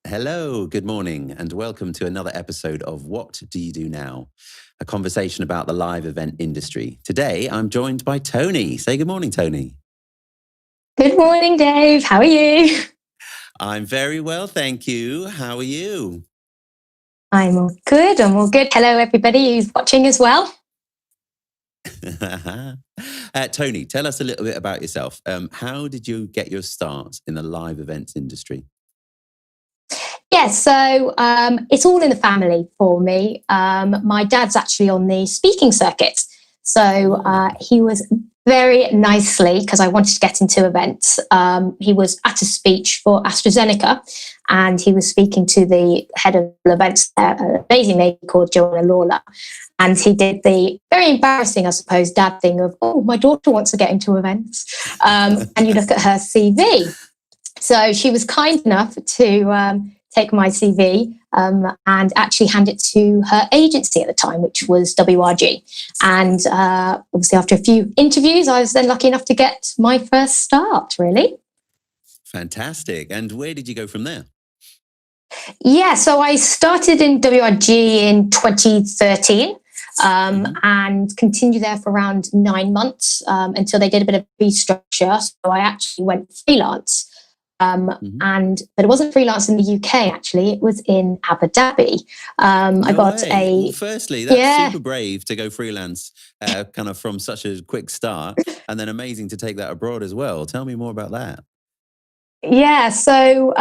Hello, good morning, and welcome to another episode of What Do You Do Now? A conversation about the live event industry. Today, I'm joined by Toni. Say good morning, Toni. Good morning, Dave. How are you? I'm very well, thank you. How are you? I'm all good. Hello, everybody who's watching as well. Toni, tell us a little bit about yourself. How did you get your start in the live events industry? So it's all in the family for me. My dad's actually on the speaking circuit. So he was very nicely, because I wanted to get into events, he was at a speech for AstraZeneca and he was speaking to the head of events there, an amazing lady called Joanna Lawler. And he did the very embarrassing, I suppose, dad thing of, oh, my daughter wants to get into events. And you look at her CV. So she was kind enough to take my CV and actually hand it to her agency at the time, which was WRG. And obviously after a few interviews, I was then lucky enough to get my first start, really. Fantastic. And where did you go from there? So I started in WRG in 2013 and continued there for around 9 months until they did a bit of restructure. So I actually went freelance. But it wasn't freelance in the UK, actually. It was in Abu Dhabi. Well, firstly, that's super brave to go freelance kind of from such a quick start, and then amazing to take that abroad as well. Tell me more about that. So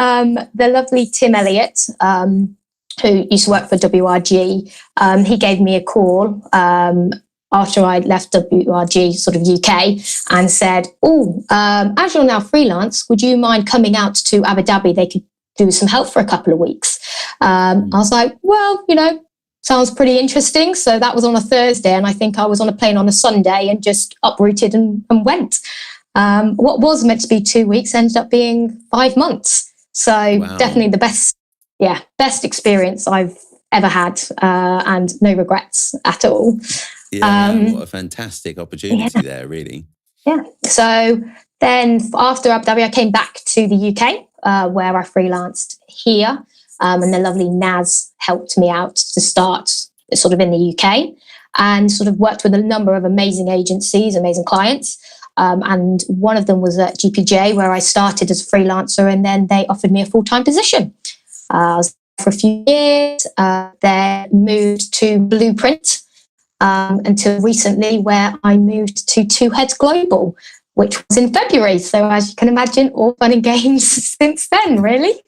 the lovely Tim Elliott, who used to work for WRG, he gave me a call after I left WRG, sort of UK, and said, as you're now freelance, would you mind coming out to Abu Dhabi? They could do some help for a couple of weeks. I was like, well, sounds pretty interesting. So that was on a Thursday, and I think I was on a plane on a Sunday and just uprooted and went. What was meant to be 2 weeks ended up being 5 months. So Definitely the best experience I've ever had, and no regrets at all. What a fantastic opportunity there, really. So then after Abu Dhabi, I came back to the UK where I freelanced here, and the lovely Naz helped me out to start sort of in the UK, and sort of worked with a number of amazing agencies, amazing clients. And one of them was at GPJ, where I started as a freelancer, and then they offered me a full-time position. I was there for a few years, then moved to Blueprint, until recently, where I moved to Two Heads Global, which was in February. So as you can imagine, all fun and games since then, really.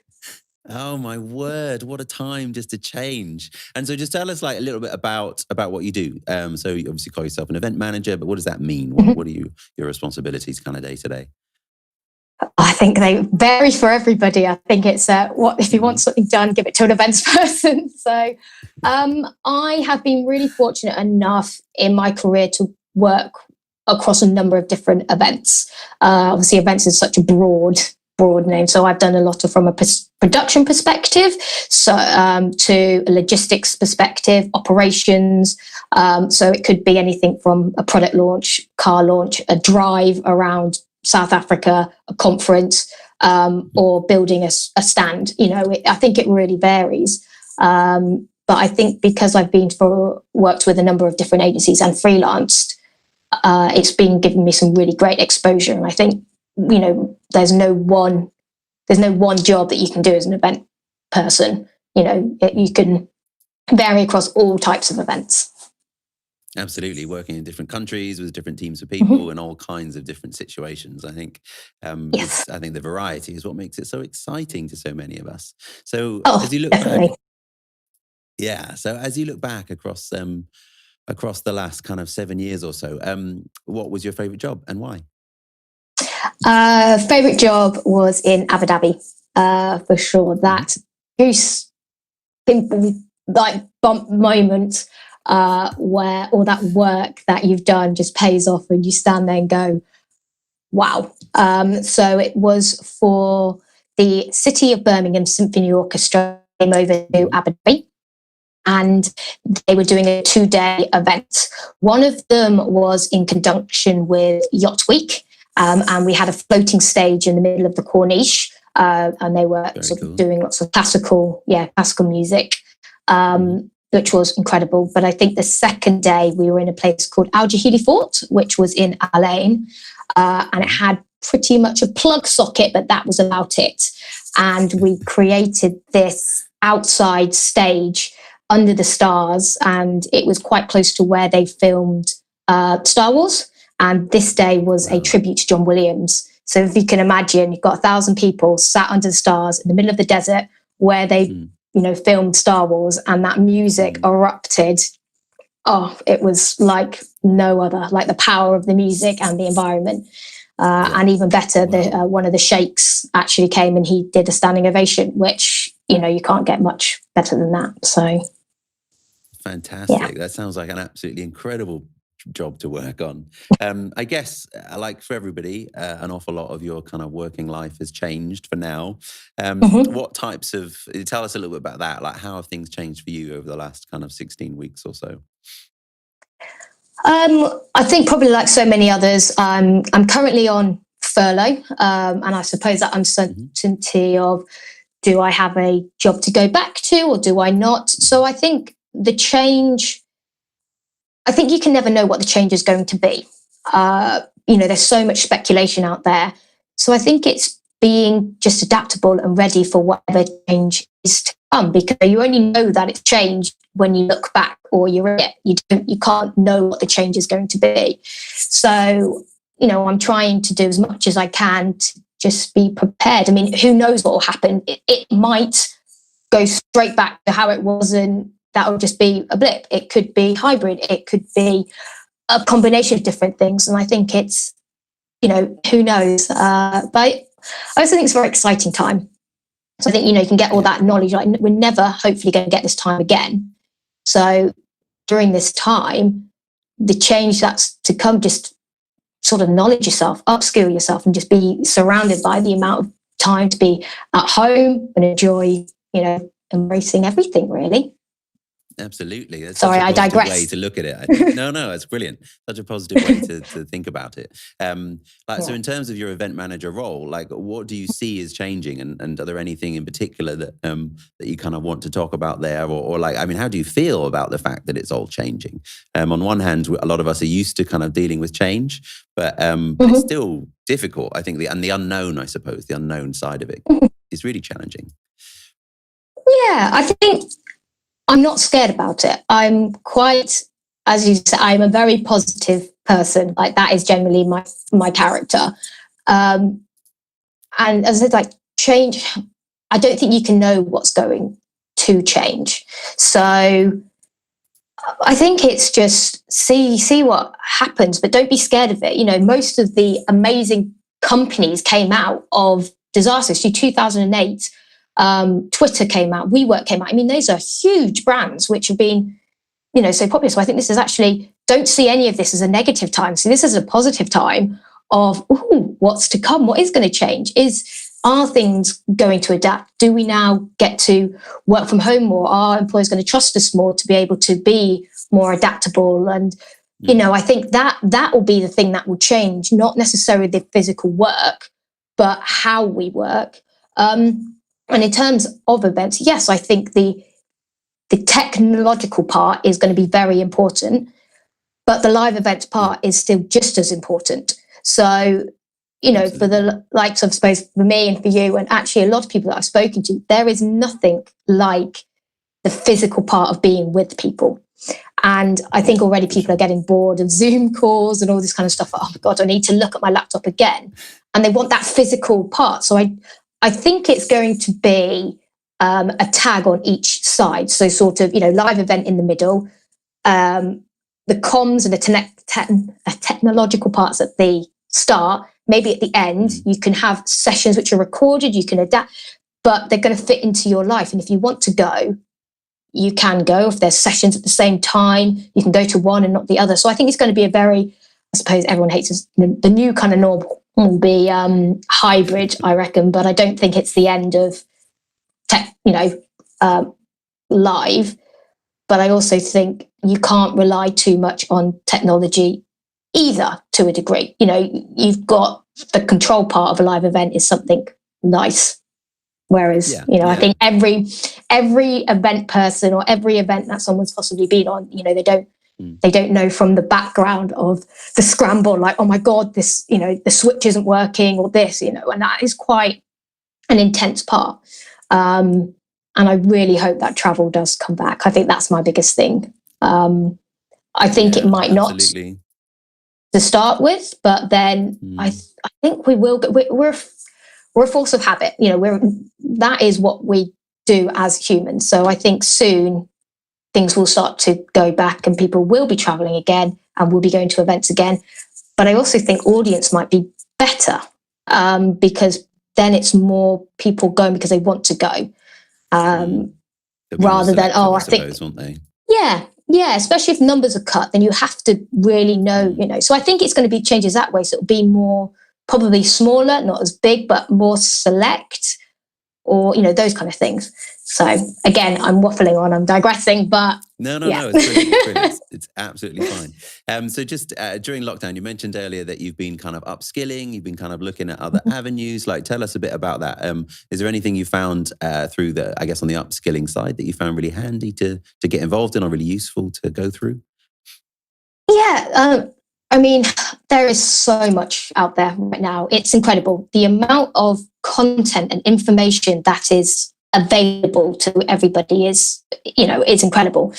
Oh my word, what a time just to change. And so just tell us a little bit about what you do. So you obviously call yourself an event manager, but what does that mean? What are your responsibilities kind of day to day? I think they vary for everybody. I think it's if you want something done, give it to an events person. So I have been really fortunate enough in my career to work across a number of different events. Obviously, events is such a broad name. So I've done a lot from a production perspective, to a logistics perspective, operations. So it could be anything from a product launch, car launch, a drive around South Africa, a conference, or building a stand. I think it really varies. But I think because I've worked with a number of different agencies and freelanced, it's been giving me some really great exposure. And I think, there's no one job that you can do as an event person. You can vary across all types of events. Absolutely, working in different countries with different teams of people and all kinds of different situations. I think, I think the variety is what makes it so exciting to so many of us. So as you look definitely. back, so as you look back across the last kind of 7 years or so, what was your favorite job and why? Favorite job was in Abu Dhabi, for sure. That goose pimple bump moment. Where all that work that you've done just pays off and you stand there and go, wow. So it was for the City of Birmingham Symphony Orchestra, came over to Abu Dhabi, and they were doing a 2-day event. One of them was in conjunction with Yacht Week, and we had a floating stage in the middle of the Corniche, and they were Very sort of cool. doing lots of classical music, which was incredible. But I think the second day we were in a place called Al Jahili Fort, which was in Al Ain, and it had pretty much a plug socket, but that was about it. And we created this outside stage under the stars, and it was quite close to where they filmed Star Wars. And this day was a tribute to John Williams. So if you can imagine, you've got 1,000 people sat under the stars in the middle of the desert where they, filmed Star Wars, and that music erupted. Oh, it was like no other, like the power of the music and the environment. And even better, one of the sheikhs actually came and he did a standing ovation, which, you can't get much better than that. So fantastic. That sounds like an absolutely incredible job to work on. I guess, like for everybody, an awful lot of your kind of working life has changed for now. What types of, tell us a little bit about that, like how have things changed for you over the last kind of 16 weeks or so? I think probably like so many others, I'm currently on furlough, and I suppose that uncertainty of, do I have a job to go back to or do I not? So I think the change, I think you can never know what the change is going to be. There's so much speculation out there. So I think it's being just adaptable and ready for whatever change is to come, because you only know that it's changed when you look back or you're in it. You can't know what the change is going to be. So, I'm trying to do as much as I can to just be prepared. I mean, who knows what will happen? It might go straight back to how it was, and that will just be a blip. It could be hybrid. It could be a combination of different things. And I think it's, who knows? But I also think it's a very exciting time. So I think, you can get all that knowledge. Like, we're never hopefully going to get this time again. So during this time, the change that's to come, just sort of knowledge yourself, upskill yourself, and just be surrounded by the amount of time to be at home and enjoy, embracing everything, really. Absolutely. That's Sorry, such a I positive digress. way to look at it. I think. No, it's brilliant. Such a positive way to think about it. So in terms of your event manager role, like what do you see is changing, and are there anything in particular that that you kind of want to talk about there, or like, I mean, how do you feel about the fact that it's all changing? On one hand, a lot of us are used to kind of dealing with change, but it's still difficult. I think the unknown, I suppose, the unknown side of it is really challenging. Yeah, I think I'm not scared about it. I'm quite, as you said, I'm a very positive person. Like, that is generally my character. And as I said, like, change, I don't think you can know what's going to change. So I think it's just see what happens, but don't be scared of it. Most of the amazing companies came out of disasters. 2008, Twitter came out, WeWork came out. I mean, those are huge brands which have been, so popular. So I think this is actually, don't see any of this as a negative time. See this as a positive time of, what's to come? What is going to change? Are things going to adapt? Do we now get to work from home more? Are employers going to trust us more to be able to be more adaptable? And, I think that will be the thing that will change, not necessarily the physical work, but how we work. And in terms of events, yes, I think the technological part is going to be very important, but the live events part is still just as important. So, for the likes of, I suppose, for me and for you, and actually a lot of people that I've spoken to, there is nothing like the physical part of being with people. And I think already people are getting bored of Zoom calls and all this kind of stuff. Oh my God, I need to look at my laptop again. And they want that physical part. So I think it's going to be a tag on each side. So sort of, live event in the middle, the comms and the technological parts at the start, maybe at the end. You can have sessions which are recorded, you can adapt, but they're going to fit into your life. And if you want to go, you can go. If there's sessions at the same time, you can go to one and not the other. So I think it's going to be a very, I suppose everyone hates this, the new kind of normal will be hybrid, I reckon, but I don't think it's the end of live. But I also think you can't rely too much on technology either, to a degree. You've got the control part of a live event is something nice. Whereas, Yeah, I yeah. think every event person or every event that someone's possibly been on, they don't know from the background of the scramble, like, oh my God, this, the switch isn't working or this, and that is quite an intense part. And I really hope that travel does come back. I think that's my biggest thing. I think it might not absolutely. to start with, but then I think we will. We're a force of habit. That is what we do as humans. So I think soon things will start to go back, and people will be traveling again, and will be going to events again. But I also think audience might be better, because then it's more people going because they want to go. Rather than, I think, won't they? Yeah, especially if numbers are cut, then you have to really know, So I think it's going to be changes that way. So it'll be more, probably smaller, not as big, but more select, or, those kind of things. So again, I'm waffling on, I'm digressing, but No, yeah. it's brilliant. It's brilliant. It's absolutely fine. So just during lockdown, you mentioned earlier that you've been kind of upskilling, you've been kind of looking at other avenues. Like, tell us a bit about that. Is there anything you found through on the upskilling side that you found really handy to get involved in, or really useful to go through? Yeah, I mean, there is so much out there right now. It's incredible. The amount of content and information that is available to everybody is incredible.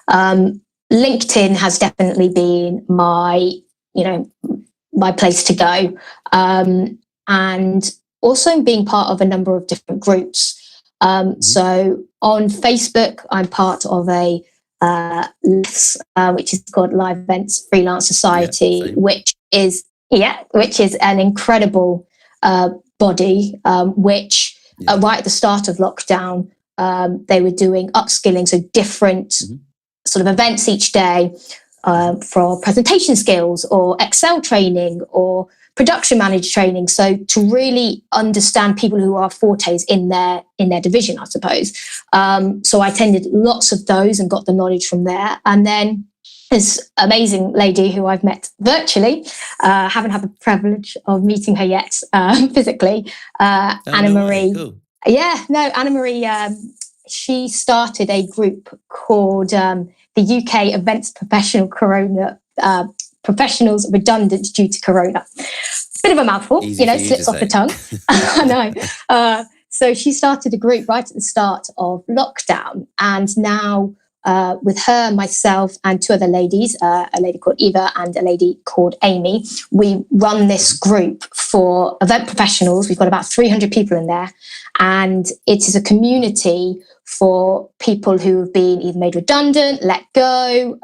LinkedIn has definitely been my place to go. And also being part of a number of different groups. So on Facebook, I'm part of a which is called Live Events Freelance Society, which is an incredible body, which right at the start of lockdown, they were doing upskilling, so different sort of events each day, for presentation skills or Excel training or production manager training. So to really understand people who are fortes in their division, I suppose. So I attended lots of those and got the knowledge from there. And then this amazing lady who I've met virtually, haven't had the privilege of meeting her yet physically, Anna Marie. Cool. Anna Marie, she started a group called the UK Events Professionals Redundant Due to Corona. Bit of a mouthful, slips off the tongue. I know. So she started a group right at the start of lockdown, and now with her, myself, and two other ladies, a lady called Eva and a lady called Amy, we run this group for event professionals. We've got about 300 people in there, and it is a community for people who have been either made redundant, let go,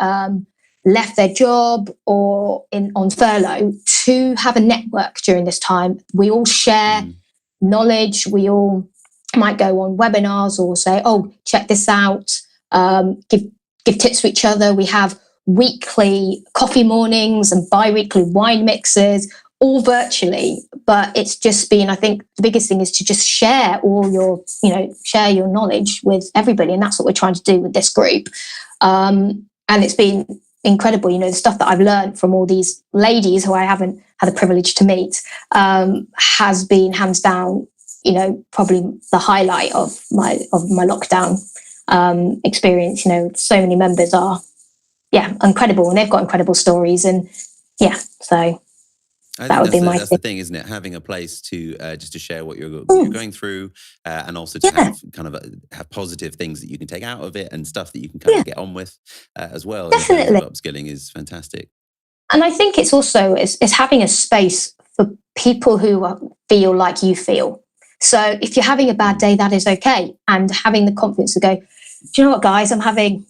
left their job, or on furlough, to have a network during this time. We all share knowledge. We all might go on webinars or say, oh, check this out, give tips to each other. We have weekly coffee mornings and bi-weekly wine mixes, all virtually. But it's just been, I think the biggest thing is to just share share your knowledge with everybody. And that's what we're trying to do with this group. And it's been incredible. The stuff that I've learned from all these ladies who I haven't had the privilege to meet, has been hands down, probably the highlight of my lockdown experience. So many members are, incredible, and they've got incredible stories, and so that would be my that's the thing, isn't it? Having a place to just to share what you're going through, and also to have kind of have positive things that you can take out of it, and stuff that you can kind of get on with as well. Definitely, upskilling is fantastic. And I think it's also it's having a space for people who feel like you feel. So if you're having a bad day, that is okay, and having the confidence to go, do you know what, guys, I'm having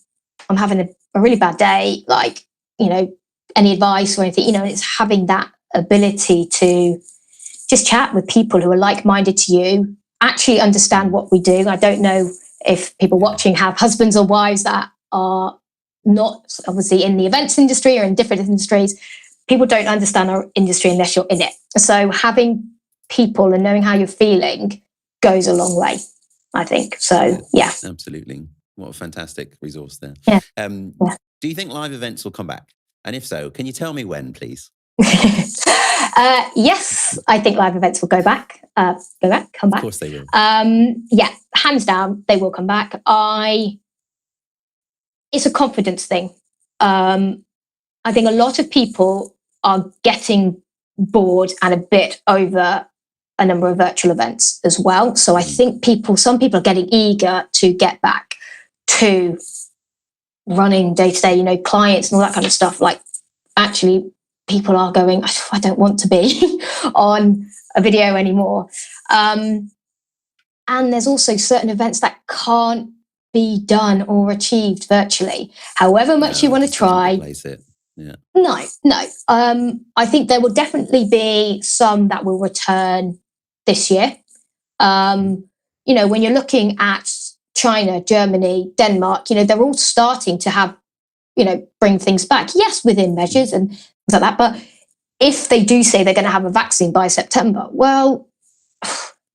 a really bad day. Like, any advice or anything? It's having that ability to just chat with people who are like-minded to you, actually understand what we do. I don't know if people watching have husbands or wives that are not obviously in the events industry or in different industries. People don't understand our industry unless you're in it. So having people and knowing how you're feeling goes a long way, I think. So yeah. Absolutely. What a fantastic resource there. Yeah. Do you think live events will come back? And if so, can you tell me when, please? Yes, I think live events will go back. come Of back. course they will. Yeah, hands down, they will come back. It's a confidence thing. I think a lot of people are getting bored and a bit over a number of virtual events as well. So I think some people are getting eager to get back to running day to day, clients and all that kind of stuff. Like, actually, people are going, I don't want to be on a video anymore. And there's also certain events that can't be done or achieved virtually. However much you want to try. Yeah. No. I think there will definitely be some that will return this year. When you're looking at China, Germany, Denmark, they're all starting to have, bring things back. Yes, within measures and things like that. But if they do say they're going to have a vaccine by September, well,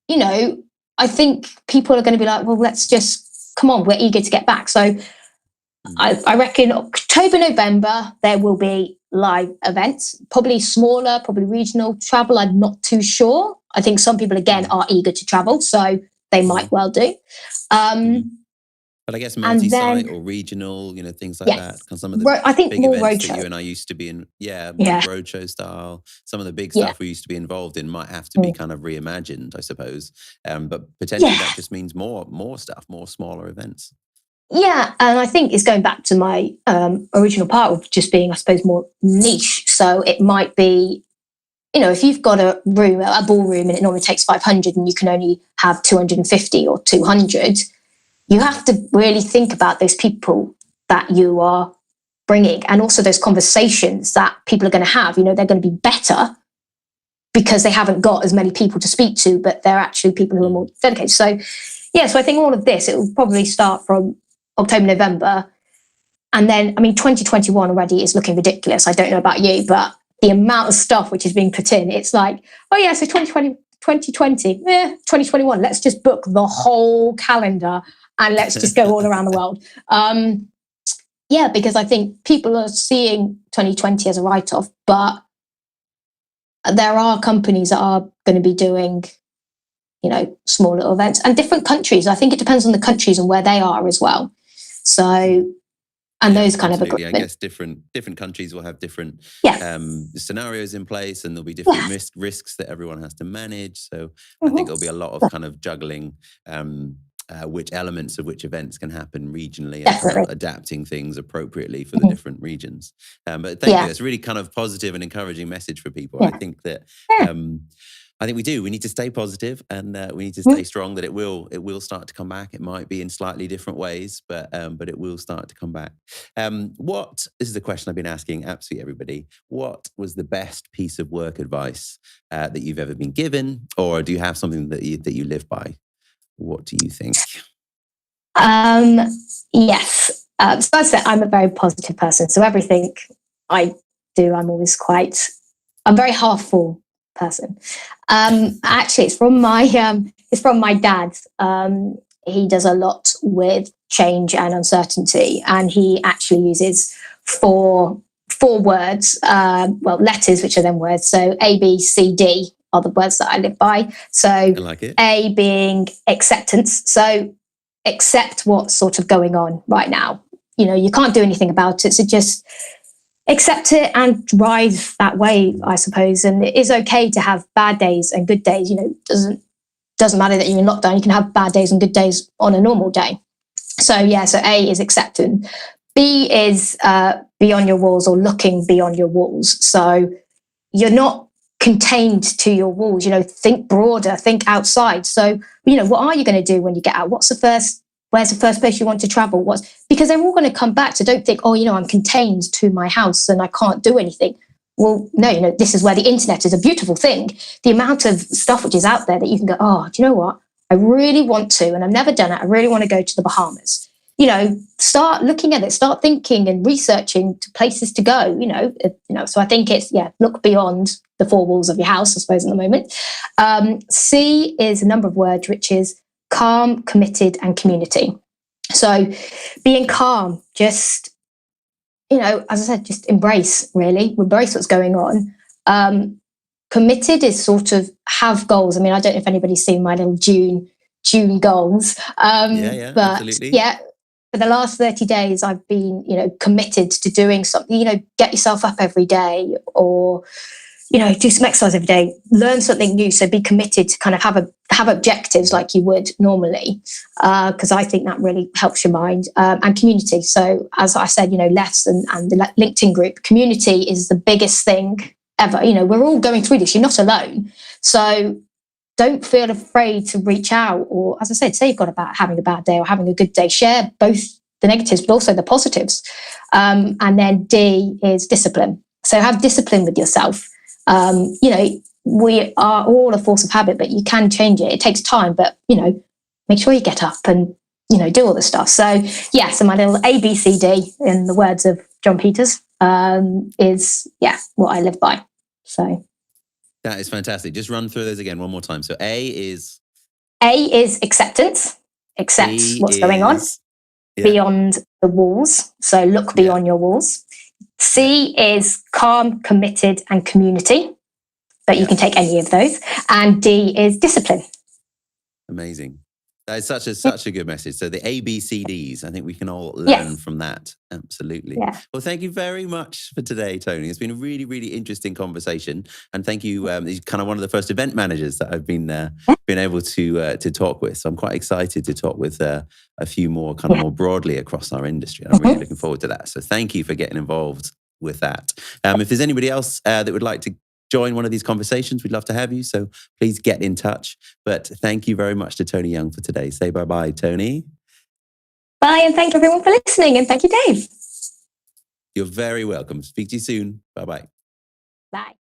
I think people are going to be like, well, let's just, come on, we're eager to get back. So I reckon October, November, there will be live events, probably smaller, probably regional travel. I'm not too sure. I think some people, again, are eager to travel, so they might well do. But I guess multi-site or regional, things like that. Some of the I think big more events roadshow. that you and I used to be in, more roadshow style. Some of the big stuff we used to be involved in might have to be kind of reimagined, I suppose. But potentially that just means more stuff, more smaller events. Yeah, and I think it's going back to my original part of just being, I suppose, more niche. So it might be, if you've got a ballroom, and it normally takes 500 and you can only have 250 or 200, you have to really think about those people that you are bringing, and also those conversations that people are going to have. They're going to be better because they haven't got as many people to speak to, but they're actually people who are more dedicated. So, so I think all of this, it will probably start from October, November. And then, 2021 already is looking ridiculous. I don't know about you, but the amount of stuff which is being put in, it's like, oh yeah, so 2020, 2021, let's just book the whole calendar and let's just go all around the world. Because I think people are seeing 2020 as a write-off, but there are companies that are going to be doing, small little events, and different countries. I think it depends on the countries and where they are as well. So, and those kind of agreements. I guess different countries will have different scenarios in place, and there'll be different risks that everyone has to manage. So I think there'll be a lot of kind of juggling which elements of which events can happen regionally, and adapting things appropriately for the different regions. But thank you. It's a really kind of positive and encouraging message for people. I think that I think we do. We need to stay positive, and we need to stay strong. That it will start to come back. It might be in slightly different ways, but it will start to come back. This is a question I've been asking absolutely everybody. What was the best piece of work advice that you've ever been given, or do you have something that you live by? What do you think? Yes. So I said I'm a very positive person. So everything I do, I'm a very half full person. Actually, it's from my dad. He does a lot with change and uncertainty, and he actually uses four words, letters, which are then words. So A, B, C, D are the words that I live by. So I like it. A being acceptance. So accept what's sort of going on right now. You can't do anything about it. So just accept it and ride that wave, I suppose. And it is okay to have bad days and good days. Doesn't matter that you're in lockdown. You can have bad days and good days on a normal day. So A is accepting. B is beyond your walls, or looking beyond your walls. So you're not contained to your walls. Think broader, think outside. So what are you going to do when you get out? Where's the first place you want to travel? Because they're all going to come back. So don't think, I'm contained to my house and I can't do anything. Well, no, this is where the internet is a beautiful thing. The amount of stuff which is out there that you can go, do you know what? I really want to, and I've never done it. I really want to go to the Bahamas. Start looking at it, start thinking and researching to places to go, So I think it's, look beyond the four walls of your house, I suppose, at the moment. C is a number of words, which is calm, committed, and community. So being calm, just, as I said, just embrace what's going on. committed is sort of have goals. I mean, I don't know if anybody's seen my little June goals. Yeah, But absolutely. yeah, for the last 30 days, I've been, committed to doing something, get yourself up every day, or, do some exercise every day, learn something new. So be committed to kind of have objectives like you would normally, because I think that really helps your mind, and community. So as I said, Les and the LinkedIn group community is the biggest thing ever. We're all going through this. You're not alone. So don't feel afraid to reach out, or as I said, say you've got having a bad day or having a good day. Share both the negatives, but also the positives. And then D is discipline. So have discipline with yourself. We are all a force of habit, but you can change it. It takes time, but make sure you get up and do all the stuff. So so my little ABCD, in the words of John Peters, is what I live by. So that is fantastic. Just run through those again one more time. So A is acceptance. Accept B what's going on beyond the walls. So look beyond your walls. C is calm, committed, and community. But you can take any of those. And D is discipline. Amazing. That is such a good message. So the ABCDs, I think we can all learn from that. Absolutely. Yeah. Well, thank you very much for today, Toni. It's been a really, really interesting conversation. And thank you. You're kind of one of the first event managers that I've been able to talk with. So I'm quite excited to talk with a few more kind of more broadly across our industry. I'm really looking forward to that. So thank you for getting involved with that. If there's anybody else that would like to join one of these conversations, we'd love to have you. So please get in touch. But thank you very much to Toni Young for today. Say bye-bye, Toni. Bye, and thank everyone for listening. And thank you, Dave. You're very welcome. Speak to you soon. Bye-bye. Bye.